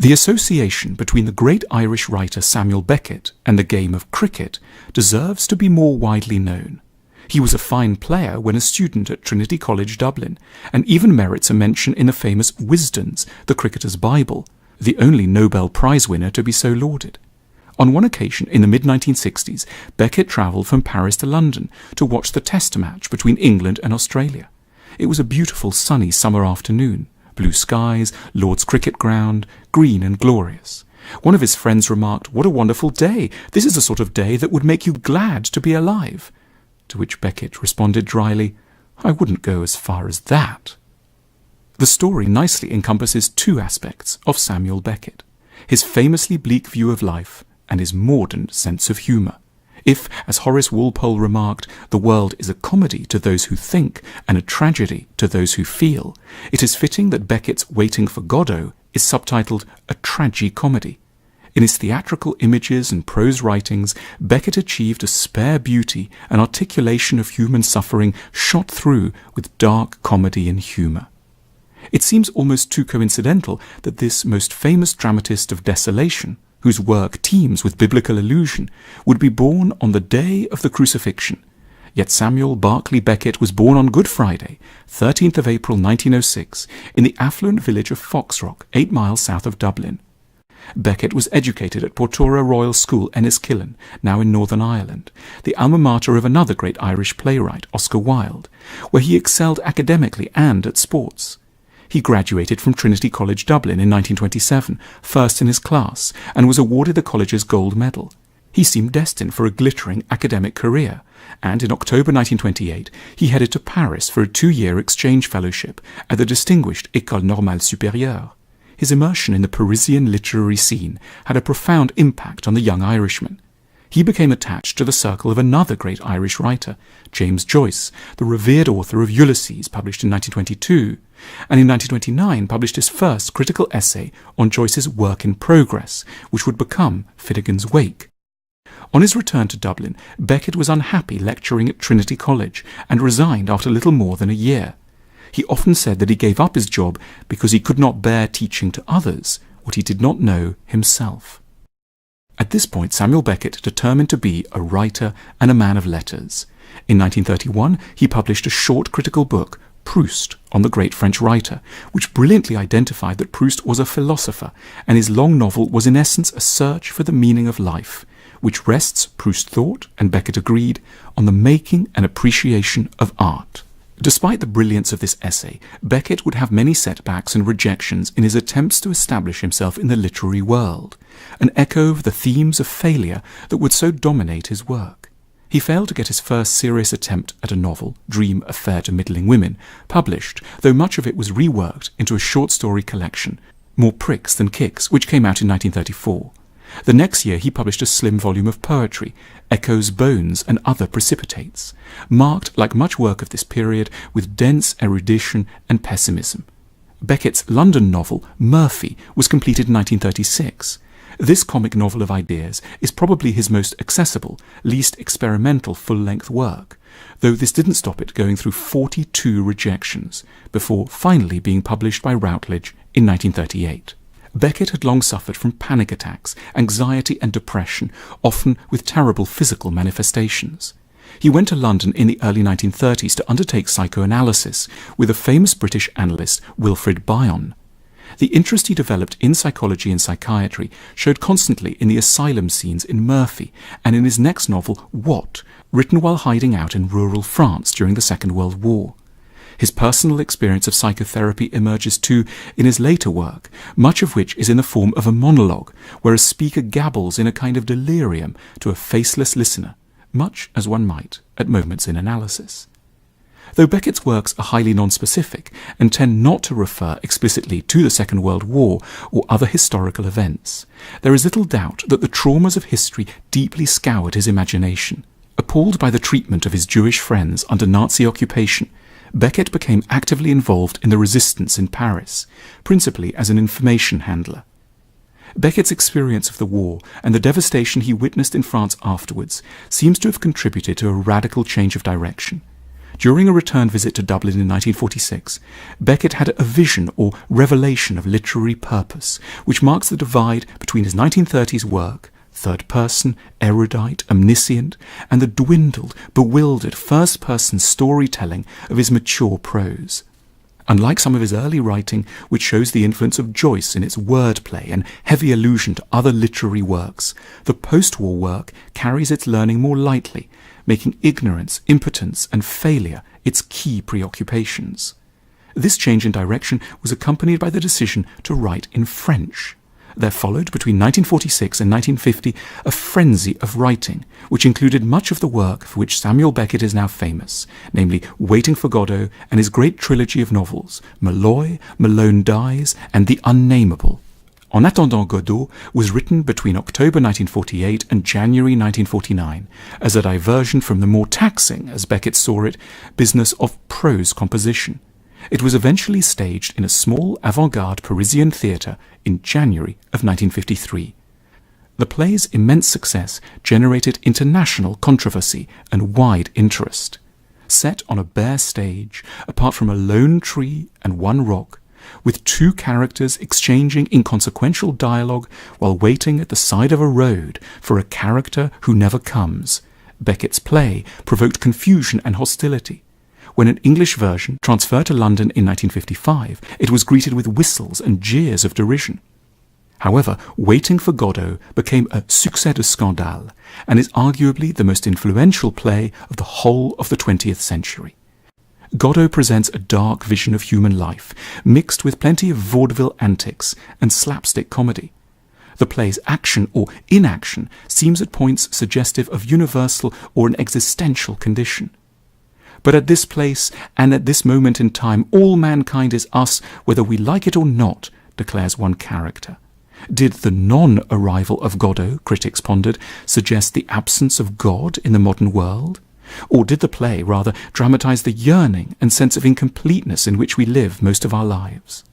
The association between the great Irish writer Samuel Beckett and the game of cricket deserves to be more widely known. He was a fine player when a student at Trinity College, Dublin, and even merits a mention in the famous Wisden's, the Cricketer's Bible, the only Nobel Prize winner to be so lauded. On one occasion in the mid-1960s, Beckett travelled from Paris to London to watch the test match between England and Australia. It was a beautiful sunny summer afternoon. Blue skies, Lord's Cricket Ground, green and glorious. One of his friends remarked, "What a wonderful day! This is the sort of day that would make you glad to be alive." To which Beckett responded dryly, "I wouldn't go as far as that." The story nicely encompasses two aspects of Samuel Beckett: his famously bleak view of life and his mordant sense of humour. If, as Horace Walpole remarked, the world is a comedy to those who think and a tragedy to those who feel, it is fitting that Beckett's Waiting for Godot is subtitled A Tragi-Comedy. In his theatrical images and prose writings, Beckett achieved a spare beauty and articulation of human suffering shot through with dark comedy and humour. It seems almost too coincidental that this most famous dramatist of desolation, whose work teems with biblical allusion, would be born on the day of the crucifixion. Yet Samuel Barclay Beckett was born on Good Friday, 13th of April 1906, in the affluent village of Foxrock, 8 miles south of Dublin. Beckett was educated at Portora Royal School, Enniskillen, now in Northern Ireland, the alma mater of another great Irish playwright, Oscar Wilde, where he excelled academically and at sports. He graduated from Trinity College, Dublin in 1927, first in his class, and was awarded the college's gold medal. He seemed destined for a glittering academic career, and in October 1928 he headed to Paris for a 2-year exchange fellowship at the distinguished École Normale Supérieure. His immersion in the Parisian literary scene had a profound impact on the young Irishman. He became attached to the circle of another great Irish writer, James Joyce, the revered author of Ulysses, published in 1922, and in 1929 published his first critical essay on Joyce's work in progress, which would become Finnegan's Wake. On his return to Dublin, Beckett was unhappy lecturing at Trinity College and resigned after little more than a year. He often said that he gave up his job because he could not bear teaching to others what he did not know himself. At this point, Samuel Beckett determined to be a writer and a man of letters. In 1931, he published a short critical book, Proust, on the great French writer, which brilliantly identified that Proust was a philosopher, and his long novel was in essence a search for the meaning of life, which rests, Proust thought, and Beckett agreed, on the making and appreciation of art. Despite the brilliance of this essay, Beckett would have many setbacks and rejections in his attempts to establish himself in the literary world, an echo of the themes of failure that would so dominate his work. He failed to get his first serious attempt at a novel, Dream of Fair to Middling Women, published, though much of it was reworked into a short story collection, More Pricks Than Kicks, which came out in 1934. The next year he published a slim volume of poetry, Echoes, Bones, and Other Precipitates, marked, like much work of this period, with dense erudition and pessimism. Beckett's London novel, Murphy, was completed in 1936. This comic novel of ideas is probably his most accessible, least experimental full-length work, though this didn't stop it going through 42 rejections, before finally being published by Routledge in 1938. Beckett had long suffered from panic attacks, anxiety and depression, often with terrible physical manifestations. He went to London in the early 1930s to undertake psychoanalysis with a famous British analyst, Wilfrid Bion. The interest he developed in psychology and psychiatry showed constantly in the asylum scenes in Murphy and in his next novel, What?, written while hiding out in rural France during the Second World War. His personal experience of psychotherapy emerges too in his later work, much of which is in the form of a monologue, where a speaker gabbles in a kind of delirium to a faceless listener, much as one might at moments in analysis. Though Beckett's works are highly nonspecific and tend not to refer explicitly to the Second World War or other historical events, there is little doubt that the traumas of history deeply scoured his imagination. Appalled by the treatment of his Jewish friends under Nazi occupation, Beckett became actively involved in the resistance in Paris, principally as an information handler. Beckett's experience of the war and the devastation he witnessed in France afterwards seems to have contributed to a radical change of direction. During a return visit to Dublin in 1946, Beckett had a vision or revelation of literary purpose, which marks the divide between his 1930s work, third person, erudite, omniscient, and the dwindled, bewildered first-person storytelling of his mature prose. Unlike some of his early writing, which shows the influence of Joyce in its wordplay and heavy allusion to other literary works, the post-war work carries its learning more lightly, making ignorance, impotence, and failure its key preoccupations. This change in direction was accompanied by the decision to write in French. There followed, between 1946 and 1950, a frenzy of writing, which included much of the work for which Samuel Beckett is now famous, namely Waiting for Godot and his great trilogy of novels, Malloy, Malone Dies, and The Unnameable. En attendant Godot was written between October 1948 and January 1949 as a diversion from the more taxing, as Beckett saw it, business of prose composition. It was eventually staged in a small avant-garde Parisian theatre in January of 1953. The play's immense success generated international controversy and wide interest. Set on a bare stage, apart from a lone tree and one rock, with two characters exchanging inconsequential dialogue while waiting at the side of a road for a character who never comes, Beckett's play provoked confusion and hostility. When an English version transferred to London in 1955, it was greeted with whistles and jeers of derision. However, Waiting for Godot became a succès de scandale and is arguably the most influential play of the whole of the 20th century. Godot presents a dark vision of human life, mixed with plenty of vaudeville antics and slapstick comedy. The play's action or inaction seems at points suggestive of universal or an existential condition. But at this place and at this moment in time, all mankind is us, whether we like it or not, declares one character. Did the non-arrival of Godot, critics pondered, suggest the absence of God in the modern world? Or did the play rather dramatize the yearning and sense of incompleteness in which we live most of our lives?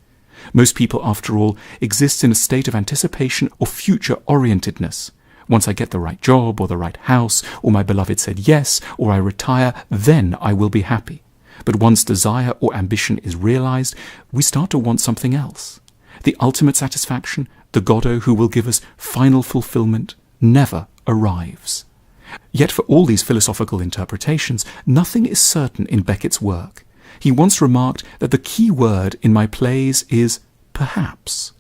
Most people, after all, exist in a state of anticipation or future-orientedness. Once I get the right job or the right house, or my beloved said yes, or I retire, then I will be happy. But once desire or ambition is realized, we start to want something else. The ultimate satisfaction, the Godot who will give us final fulfillment, never arrives. Yet for all these philosophical interpretations, nothing is certain in Beckett's work. He once remarked that the key word in my plays is perhaps.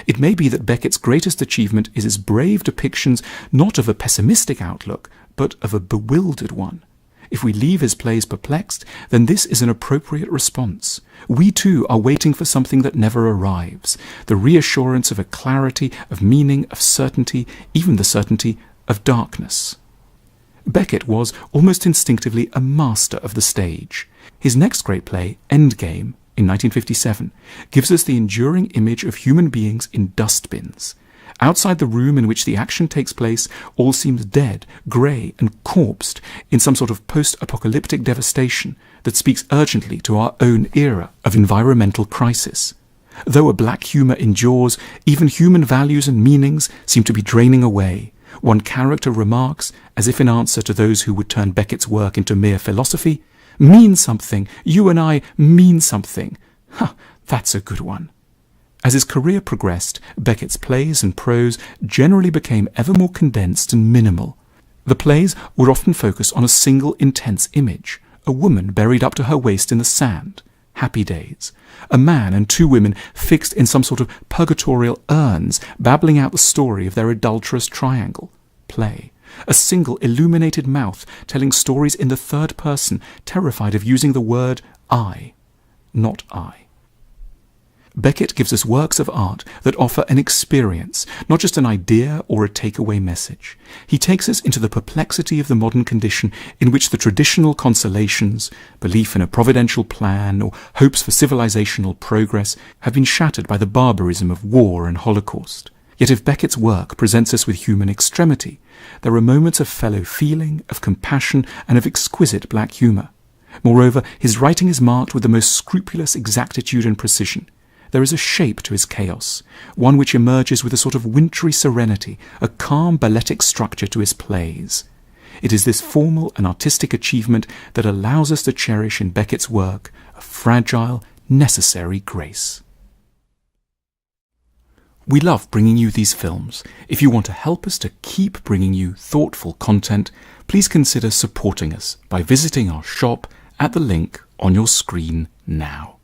It may be that Beckett's greatest achievement is his brave depictions not of a pessimistic outlook, but of a bewildered one. If we leave his plays perplexed, then this is an appropriate response. We too are waiting for something that never arrives, the reassurance of a clarity, of meaning, of certainty, even the certainty of darkness. Beckett was, almost instinctively, a master of the stage. His next great play, Endgame, in 1957, gives us the enduring image of human beings in dustbins. Outside the room in which the action takes place, all seems dead, grey, and corpsed in some sort of post-apocalyptic devastation that speaks urgently to our own era of environmental crisis. Though a black humour endures, even human values and meanings seem to be draining away. One character remarks, as if in answer to those who would turn Beckett's work into mere philosophy, "Mean something, you and I mean something." That's a good one. As his career progressed, Beckett's plays and prose generally became ever more condensed and minimal. The plays would often focus on a single intense image, a woman buried up to her waist in the sand, Happy Days, a man and two women fixed in some sort of purgatorial urns, babbling out the story of their adulterous triangle, Play, a single illuminated mouth telling stories in the third person, terrified of using the word I, not I. Beckett gives us works of art that offer an experience, not just an idea or a takeaway message. He takes us into the perplexity of the modern condition in which the traditional consolations, belief in a providential plan or hopes for civilizational progress, have been shattered by the barbarism of war and Holocaust. Yet if Beckett's work presents us with human extremity, there are moments of fellow feeling, of compassion, and of exquisite black humour. Moreover, his writing is marked with the most scrupulous exactitude and precision. There is a shape to his chaos, one which emerges with a sort of wintry serenity, a calm balletic structure to his plays. It is this formal and artistic achievement that allows us to cherish in Beckett's work a fragile, necessary grace. We love bringing you these films. If you want to help us to keep bringing you thoughtful content, please consider supporting us by visiting our shop at the link on your screen now.